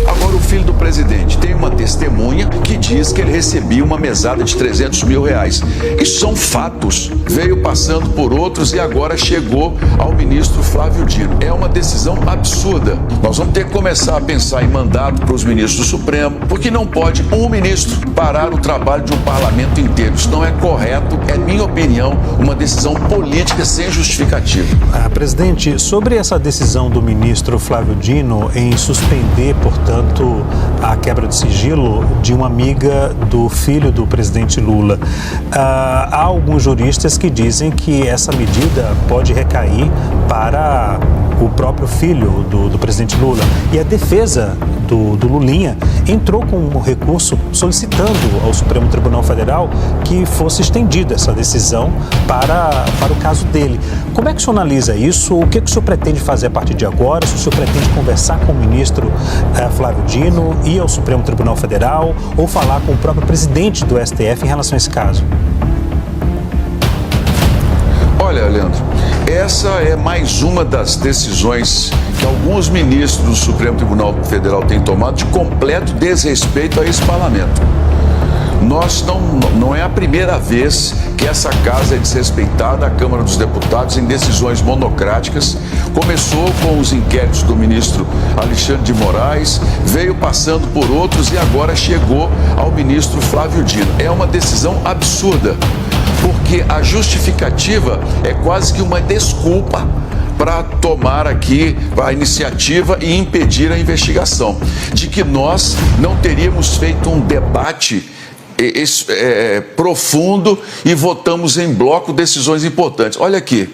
Agora, o filho do presidente tem uma testemunha que diz que ele recebia uma mesada de 300 mil reais. Isso são fatos. Veio passando por outros e agora chegou ao ministro Flávio Dino. É uma decisão absurda. Nós vamos ter que começar a pensar em mandato para os ministros do Supremo, porque não pode um ministro parar o trabalho de um parlamento inteiro. Isso não é correto, é minha opinião, uma decisão política sem justificativa. Presidente, sobre essa decisão do ministro Flávio Dino em suspender, portanto, a quebra de sigilo de uma amiga do filho do presidente Lula, há alguns juristas que dizem que essa medida pode recair para o próprio filho do presidente Lula. E a defesa do Lulinha entrou com um recurso solicitando ao Supremo Tribunal Federal que fosse estendida essa decisão para o caso dele. Como é que o senhor analisa isso? O que o senhor pretende fazer a partir de agora? Se o senhor pretende conversar com o ministro Flávio Dino, ir ao Supremo Tribunal Federal ou falar com o próprio presidente do STF em relação a esse caso? Olha, Leandro, essa é mais uma das decisões que alguns ministros do Supremo Tribunal Federal têm tomado de completo desrespeito a esse parlamento. Não é a primeira vez que essa casa é desrespeitada, a Câmara dos Deputados, em decisões monocráticas. Começou com os inquéritos do ministro Alexandre de Moraes, veio passando por outros e agora chegou ao ministro Flávio Dino. É uma decisão absurda, porque a justificativa é quase que uma desculpa para tomar aqui a iniciativa e impedir a investigação, de que nós não teríamos feito um debate profundo e votamos em bloco decisões importantes. Olha aqui,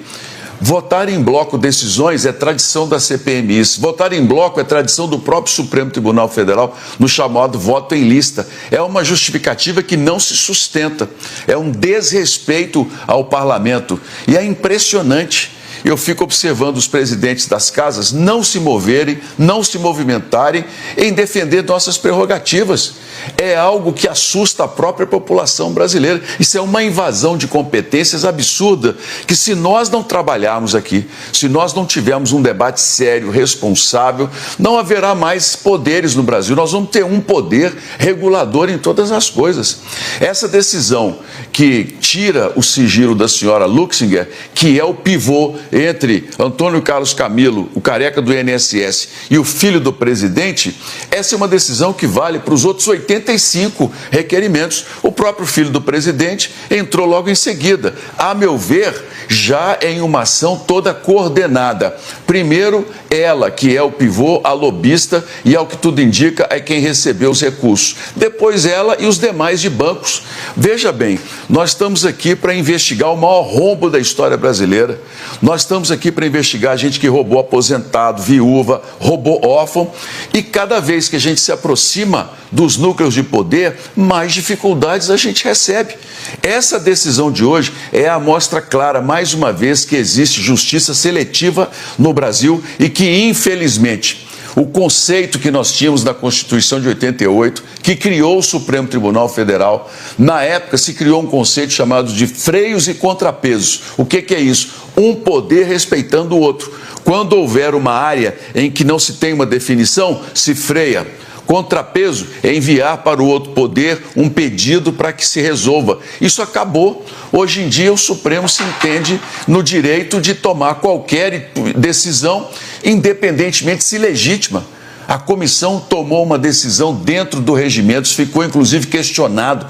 votar em bloco decisões é tradição da CPMI, votar em bloco é tradição do próprio Supremo Tribunal Federal no chamado voto em lista. É uma justificativa que não se sustenta, é um desrespeito ao parlamento e é impressionante. Eu fico observando os presidentes das casas não se moverem, não se movimentarem em defender nossas prerrogativas. É algo que assusta a própria população brasileira. Isso é uma invasão de competências absurda, que se nós não trabalharmos aqui, se nós não tivermos um debate sério, responsável, não haverá mais poderes no Brasil. Nós vamos ter um poder regulador em todas as coisas. Essa decisão que tira o sigilo da senhora Luxinger, que é o pivô entre Antônio Carlos Camilo, o careca do INSS, e o filho do presidente, essa é uma decisão que vale para os outros 85 requerimentos. O próprio filho do presidente entrou logo em seguida. A meu ver, já em uma ação toda coordenada. Primeiro, ela, que é o pivô, a lobista, e ao que tudo indica, é quem recebeu os recursos. Depois ela e os demais de bancos. Veja bem, nós estamos aqui para investigar o maior rombo da história brasileira. Nós estamos aqui para investigar gente que roubou aposentado, viúva, roubou órfão, e cada vez que a gente se aproxima dos núcleos de poder, mais dificuldades a gente recebe. Essa decisão de hoje é a amostra clara, mais uma vez, que existe justiça seletiva no Brasil e que, infelizmente, o conceito que nós tínhamos na Constituição de 88, que criou o Supremo Tribunal Federal, na época se criou um conceito chamado de freios e contrapesos. O que é isso? Um poder respeitando o outro. Quando houver uma área em que não se tem uma definição, se freia. Contrapeso é enviar para o outro poder um pedido para que se resolva. Isso acabou. Hoje em dia o Supremo se entende no direito de tomar qualquer decisão, independentemente se legítima. A comissão tomou uma decisão dentro do regimento, ficou inclusive questionado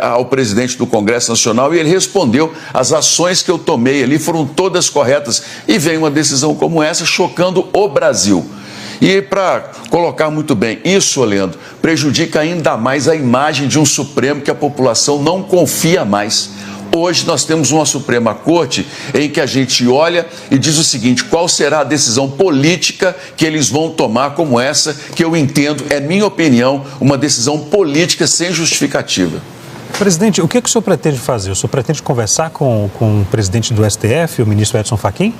ao presidente do Congresso Nacional e ele respondeu: as ações que eu tomei ali foram todas corretas. E vem uma decisão como essa chocando o Brasil. E para colocar muito bem isso, Leandro, prejudica ainda mais a imagem de um Supremo que a população não confia mais. Hoje nós temos uma Suprema Corte em que a gente olha e diz o seguinte: qual será a decisão política que eles vão tomar como essa, que eu entendo, é minha opinião, uma decisão política sem justificativa. Presidente, o que o senhor pretende fazer? O senhor pretende conversar com o presidente do STF, o ministro Edson Fachin?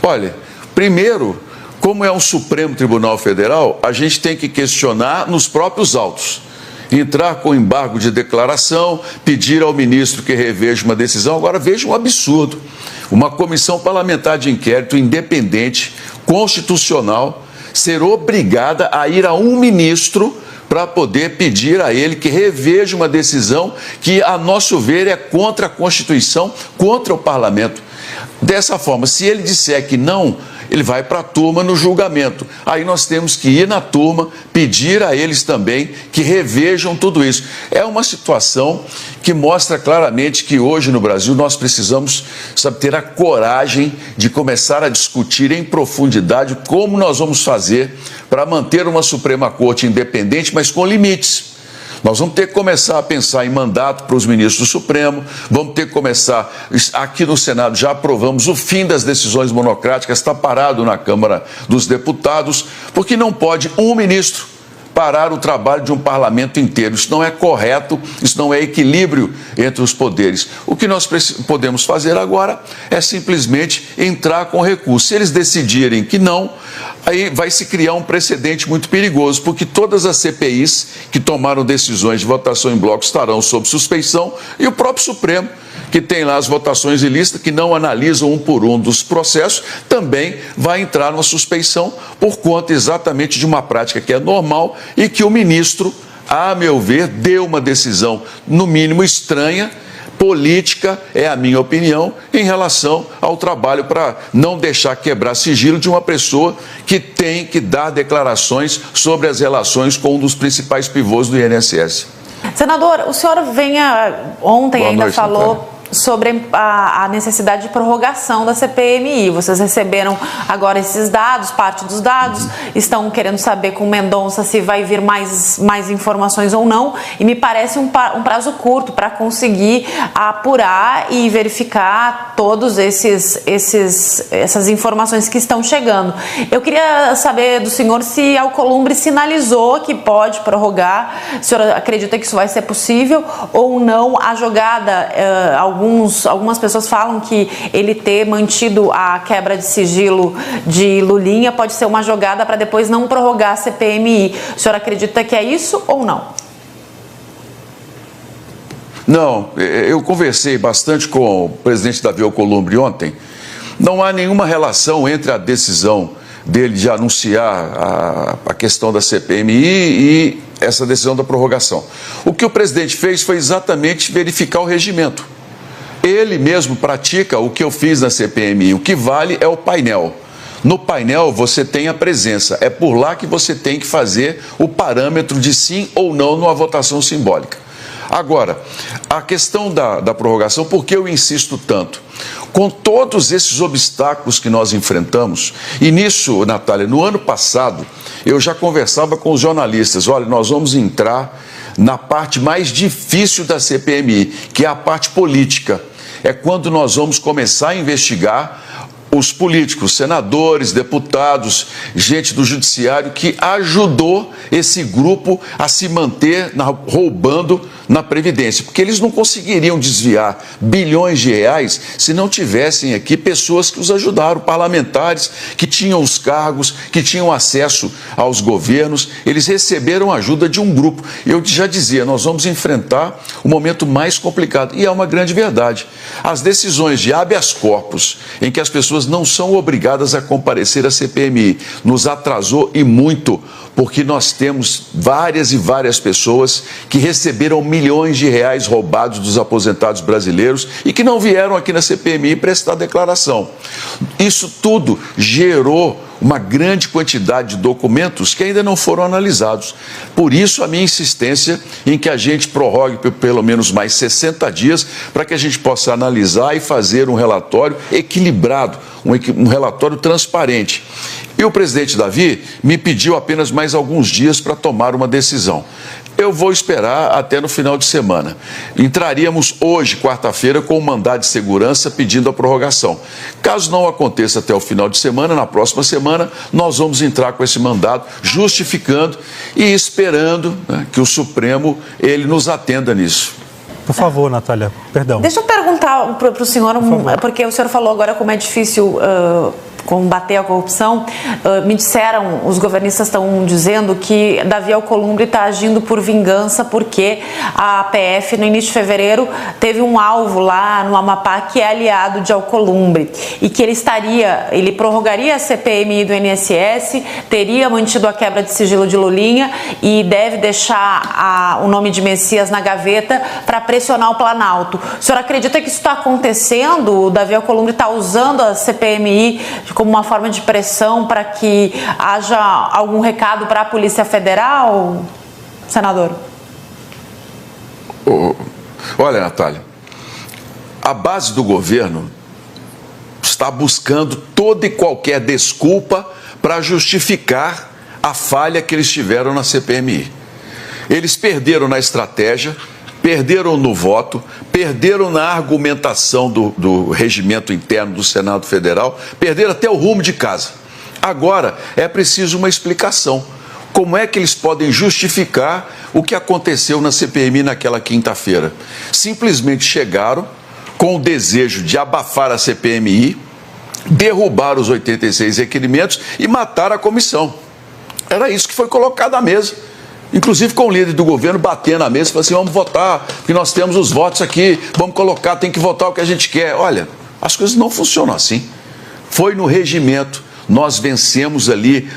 Olha, primeiro, como é um Supremo Tribunal Federal, a gente tem que questionar nos próprios autos. Entrar com embargo de declaração, pedir ao ministro que reveja uma decisão. Agora, veja um absurdo. Uma comissão parlamentar de inquérito independente, constitucional ser obrigada a ir a um ministro para poder pedir a ele que reveja uma decisão que, a nosso ver, é contra a Constituição, contra o Parlamento. Dessa forma, se ele disser que não, ele vai para a turma no julgamento. Aí nós temos que ir na turma, pedir a eles também que revejam tudo isso. É uma situação que mostra claramente que hoje no Brasil nós precisamos, ter a coragem de começar a discutir em profundidade como nós vamos fazer para manter uma Suprema Corte independente, mas com limites. Nós vamos ter que começar a pensar em mandato para os ministros do Supremo, vamos ter que começar, aqui no Senado já aprovamos o fim das decisões monocráticas, está parado na Câmara dos Deputados, porque não pode um ministro parar o trabalho de um parlamento inteiro. Isso não é correto, isso não é equilíbrio entre os poderes. O que nós podemos fazer agora é simplesmente entrar com recurso. Se eles decidirem que não, aí vai se criar um precedente muito perigoso, porque todas as CPIs que tomaram decisões de votação em bloco estarão sob suspeição e o próprio Supremo, que tem lá as votações ilícitas, que não analisam um por um dos processos, também vai entrar numa suspeição por conta exatamente de uma prática que é normal e que o ministro, a meu ver, deu uma decisão, no mínimo estranha, política, é a minha opinião, em relação ao trabalho para não deixar quebrar sigilo de uma pessoa que tem que dar declarações sobre as relações com um dos principais pivôs do INSS. Senador, o senhor ontem Boa ainda noite, falou Natália, sobre a necessidade de prorrogação da CPMI. Vocês receberam agora esses dados, parte dos dados, estão querendo saber com o Mendonça se vai vir mais informações ou não, e me parece um prazo curto para conseguir apurar e verificar todas essas informações que estão chegando. Eu queria saber do senhor se Alcolumbre sinalizou que pode prorrogar, o senhor acredita que isso vai ser possível ou não. A jogada, algumas pessoas falam que ele ter mantido a quebra de sigilo de Lulinha pode ser uma jogada para depois não prorrogar a CPMI. O senhor acredita que é isso ou não? Não, eu conversei bastante com o presidente Davi Alcolumbre ontem. Não há nenhuma relação entre a decisão dele de anunciar a questão da CPMI e essa decisão da prorrogação. O que o presidente fez foi exatamente verificar o regimento. Ele mesmo pratica o que eu fiz na CPMI. O que vale é o painel. No painel você tem a presença. É por lá que você tem que fazer o parâmetro de sim ou não numa votação simbólica. Agora, a questão da prorrogação, por que eu insisto tanto? Com todos esses obstáculos que nós enfrentamos, e nisso, Natália, no ano passado, eu já conversava com os jornalistas, olha, nós vamos entrar na parte mais difícil da CPMI, que é a parte política. É quando nós vamos começar a investigar os políticos, senadores, deputados, gente do judiciário que ajudou esse grupo a se manter roubando na Previdência, porque eles não conseguiriam desviar bilhões de reais se não tivessem aqui pessoas que os ajudaram, parlamentares que tinham os cargos, que tinham acesso aos governos, eles receberam ajuda de um grupo. Eu já dizia, nós vamos enfrentar o momento mais complicado, e é uma grande verdade. As decisões de habeas corpus, em que as pessoas não são obrigadas a comparecer à CPMI, nos atrasou e muito, porque nós temos várias e várias pessoas que receberam milhões de reais roubados dos aposentados brasileiros e que não vieram aqui na CPMI prestar declaração. Isso tudo gerou uma grande quantidade de documentos que ainda não foram analisados. Por isso a minha insistência em que a gente prorrogue por pelo menos mais 60 dias para que a gente possa analisar e fazer um relatório equilibrado, um relatório transparente. E o presidente Davi me pediu apenas mais alguns dias para tomar uma decisão. Eu vou esperar até no final de semana. Entraríamos hoje, quarta-feira, com um mandado de segurança pedindo a prorrogação. Caso não aconteça até o final de semana, na próxima semana, nós vamos entrar com esse mandado, justificando e esperando, né, que o Supremo ele nos atenda nisso. Por favor, Natália, perdão. Deixa eu perguntar para o senhor, porque o senhor falou agora como é difícil combater a corrupção, me disseram, os governistas estão dizendo que Davi Alcolumbre está agindo por vingança porque a PF no início de fevereiro teve um alvo lá no Amapá que é aliado de Alcolumbre e que ele prorrogaria a CPMI do INSS, teria mantido a quebra de sigilo de Lulinha e deve deixar o nome de Messias na gaveta para pressionar o Planalto. O senhor acredita que isso está acontecendo? O Davi Alcolumbre está usando a CPMI como uma forma de pressão para que haja algum recado para a Polícia Federal, senador? Olha, Natália, a base do governo está buscando toda e qualquer desculpa para justificar a falha que eles tiveram na CPMI. Eles perderam na estratégia, perderam no voto, perderam na argumentação do regimento interno do Senado Federal, perderam até o rumo de casa. Agora é preciso uma explicação. Como é que eles podem justificar o que aconteceu na CPMI naquela quinta-feira? Simplesmente chegaram com o desejo de abafar a CPMI, derrubar os 86 requerimentos e matar a comissão. Era isso que foi colocado à mesa. Inclusive com o líder do governo batendo na mesa e falando assim, vamos votar, porque nós temos os votos aqui, vamos colocar, tem que votar o que a gente quer. Olha, as coisas não funcionam assim. Foi no regimento, nós vencemos ali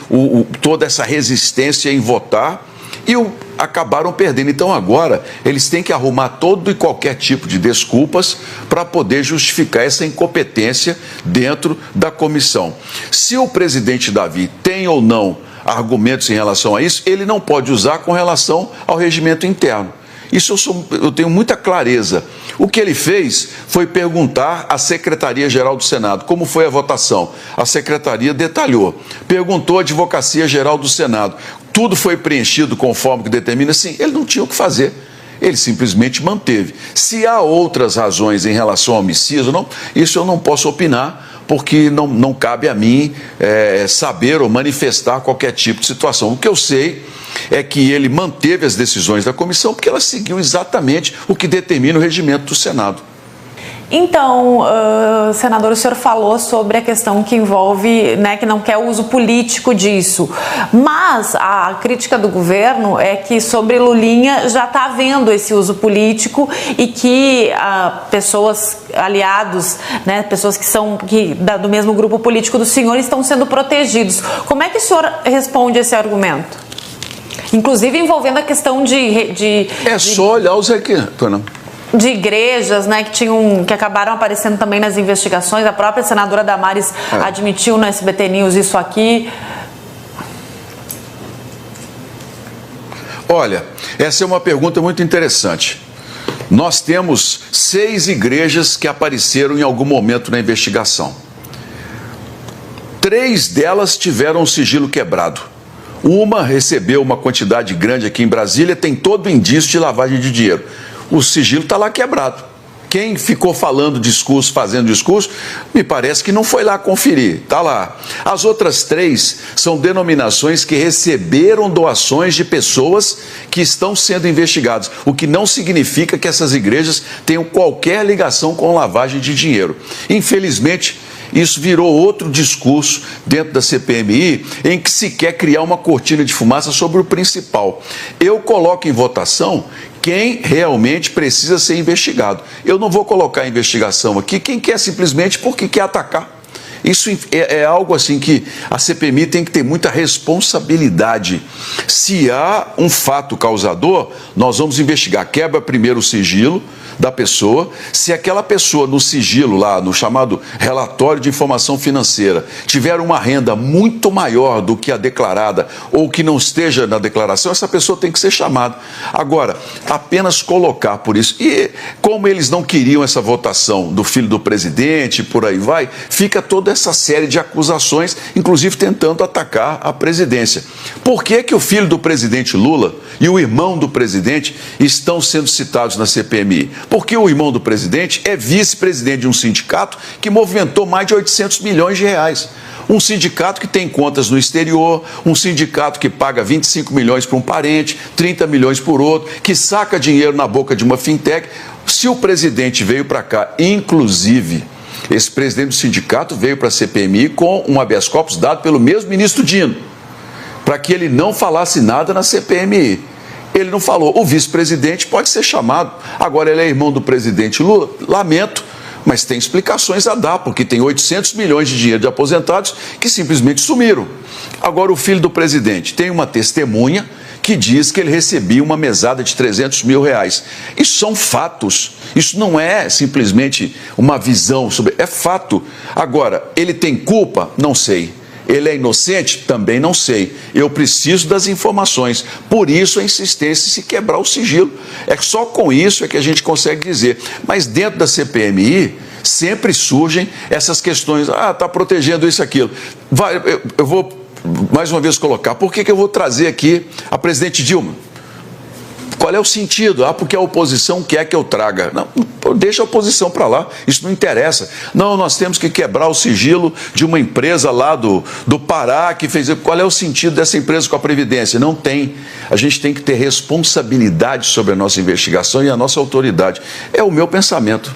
toda essa resistência em votar e acabaram perdendo. Então agora eles têm que arrumar todo e qualquer tipo de desculpas para poder justificar essa incompetência dentro da comissão. Se o presidente Davi tem ou não argumentos em relação a isso, ele não pode usar com relação ao regimento interno. Isso eu tenho muita clareza. O que ele fez foi perguntar à Secretaria-Geral do Senado como foi a votação. A Secretaria detalhou. Perguntou à Advocacia-Geral do Senado. Tudo foi preenchido conforme que determina? Sim, ele não tinha o que fazer. Ele simplesmente manteve. Se há outras razões em relação ao homicídio, não, isso eu não posso opinar, porque não cabe a mim saber ou manifestar qualquer tipo de situação. O que eu sei é que ele manteve as decisões da comissão porque ela seguiu exatamente o que determina o regimento do Senado. Então, senador, o senhor falou sobre a questão que envolve, né, que não quer o uso político disso, mas a crítica do governo é que sobre Lulinha já está havendo esse uso político e que pessoas, aliados, né, pessoas que são do mesmo grupo político do senhor estão sendo protegidos. Como é que o senhor responde a esse argumento? Inclusive envolvendo a questão só olhar os requerimentos. De igrejas, né, que acabaram aparecendo também nas investigações. A própria senadora Damares admitiu no SBT News isso aqui. Olha, essa é uma pergunta muito interessante. Nós temos 6 igrejas que apareceram em algum momento na investigação. 3 delas tiveram o sigilo quebrado. Uma recebeu uma quantidade grande aqui em Brasília, tem todo o indício de lavagem de dinheiro. O sigilo está lá quebrado. Quem ficou falando discurso, fazendo discurso, me parece que não foi lá conferir, está lá. As outras 3 são denominações que receberam doações de pessoas que estão sendo investigadas, o que não significa que essas igrejas tenham qualquer ligação com lavagem de dinheiro. Infelizmente, isso virou outro discurso dentro da CPMI em que se quer criar uma cortina de fumaça sobre o principal. Eu coloco em votação quem realmente precisa ser investigado. Eu não vou colocar a investigação aqui quem quer simplesmente porque quer atacar. Isso é algo assim que a CPMI tem que ter muita responsabilidade. Se há um fato causador, nós vamos investigar. Quebra primeiro o sigilo da pessoa. Se aquela pessoa no sigilo lá, no chamado relatório de informação financeira, tiver uma renda muito maior do que a declarada ou que não esteja na declaração, essa pessoa tem que ser chamada. Agora, apenas colocar por isso. E como eles não queriam essa votação do filho do presidente, por aí vai, fica toda essa série de acusações, inclusive tentando atacar a presidência. Por que que o filho do presidente Lula e o irmão do presidente estão sendo citados na CPMI? Porque o irmão do presidente é vice-presidente de um sindicato que movimentou mais de 800 milhões de reais. Um sindicato que tem contas no exterior, um sindicato que paga 25 milhões para um parente, 30 milhões por outro, que saca dinheiro na boca de uma fintech. Se o presidente veio para cá, inclusive Esse presidente do sindicato veio para a CPMI com um habeas corpus dado pelo mesmo ministro Dino, para que ele não falasse nada na CPMI. Ele não falou. O vice-presidente pode ser chamado. Agora, ele é irmão do presidente Lula. Lamento, mas tem explicações a dar, porque tem 800 milhões de dinheiro de aposentados que simplesmente sumiram. Agora, o filho do presidente tem uma testemunha que diz que ele recebia uma mesada de 300 mil reais. Isso são fatos. Isso não é simplesmente uma visão sobre... É fato. Agora, ele tem culpa? Não sei. Ele é inocente? Também não sei. Eu preciso das informações. Por isso a insistência em se quebrar o sigilo. É só com isso é que a gente consegue dizer. Mas dentro da CPMI sempre surgem essas questões. Ah, está protegendo isso e aquilo. Eu vou mais uma vez colocar. Por que eu vou trazer aqui a presidente Dilma? Qual é o sentido? Ah, porque a oposição quer que eu traga. Não, deixa a oposição para lá, isso não interessa. Não, nós temos que quebrar o sigilo de uma empresa lá do Pará que fez... Qual é o sentido dessa empresa com a Previdência? Não tem. A gente tem que ter responsabilidade sobre a nossa investigação e a nossa autoridade. É o meu pensamento.